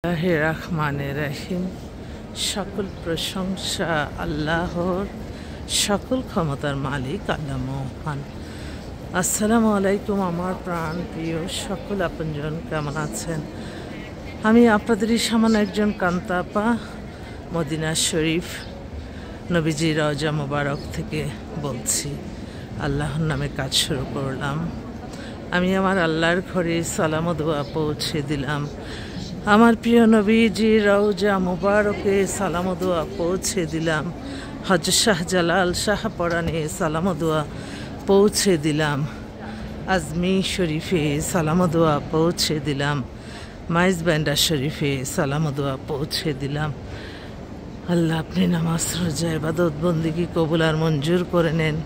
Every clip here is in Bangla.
রহমানির রহিম। সকল প্রশংসা আল্লাহর, সকল ক্ষমতার মালিক আল্লাহ মহান। আসসালামু আলাইকুম আমার প্রাণ প্রিয় সকল আপনজন, কেমন আছেন? আমি আপনাদেরই সামান্য একজন কান্তাপা, মদিনা শরীফ নবীজি রওজা মোবারক থেকে বলছি। আল্লাহর নামে কাজ শুরু করলাম। আমি আমার আল্লাহর ঘরে সালাম ও দোয়া পৌঁছে দিলাম। আমার প্রিয় নবীজি রওজা মোবারকে সালাম ও দোয়া পৌঁছে দিলাম। হযরত শাহজালাল শাহপরানে সালাম ও দোয়া পৌঁছে দিলাম। আজমির শরীফে সালাম ও দোয়া পৌঁছে দিলাম। মাইজবান্ডা শরীফে সালাম ও দোয়া পৌঁছে দিলাম। আল্লাহ আপনি নামাজ রোজা ইবাদত বন্দেগী কবুল আর মঞ্জুর করে নেন।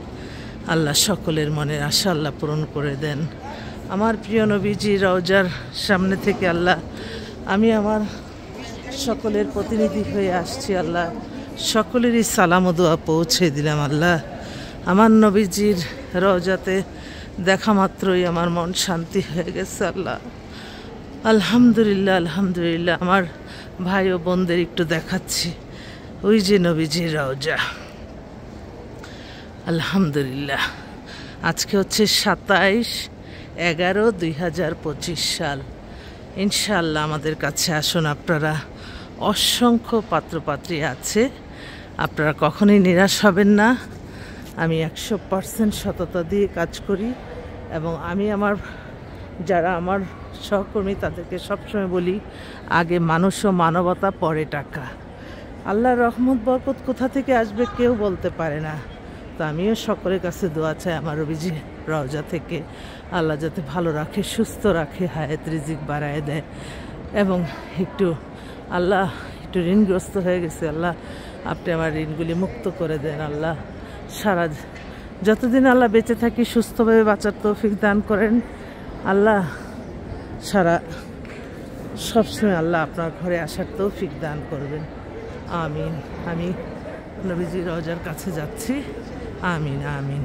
আল্লাহ সকলের মনের আশা আল্লাহ পূরণ করে দেন। আমার প্রিয় নবীজি রওজার সামনে থেকে আল্লাহ আমি আমার সকলের প্রতিনিধি হয়ে আসছি। আল্লাহ সকলেরই সালাম ও দোয়া পৌঁছে দিলাম। আল্লাহ আমার নবীজির রওজাতে দেখা মাত্রই আমার মন শান্তি হয়ে গেছে। আল্লাহ আলহামদুলিল্লাহ আলহামদুলিল্লাহ। আমার ভাই ও বোনদের একটু দেখাচ্ছি, ওই যে নবীজির রওজা। আলহামদুলিল্লাহ। আজকে হচ্ছে 27/11/2025 সাল। ইনশাআল্লাহ আমাদের কাছে আসুন আপনারা। অসংখ্য পাত্রপাত্রী আছে, আপনারা কখনোই নিরাশ হবেন না। আমি 100% সততা দিয়ে কাজ করি এবং আমি যারা আমার সহকর্মী তাদেরকে সবসময় বলি, আগে মানুষ ও মানবতা, পরে টাকা। আল্লাহর রহমত বরকত কোথা থেকে আসবে কেউ বলতে পারে না। তো আমিও সকলের কাছে দোয়া চাই আমার নবীজি রওজা থেকে আল্লাহ যাতে ভালো রাখে, সুস্থ রাখে, হায়াত রিজিক বাড়ায় দেয়। এবং আল্লাহ একটু ঋণগ্রস্ত হয়ে গেছে, আল্লাহ আপনি আমার ঋণগুলি মুক্ত করে দেন। আল্লাহ যতদিন আল্লাহ বেঁচে থাকি সুস্থভাবে বাঁচার তৌফিক দান করেন। আল্লাহ সবসময় আল্লাহ আপনার ঘরে আসার তৌফিক দান করবেন। আমিন। আমি নবীজি রওজার কাছে যাচ্ছি। আমিন আমিন।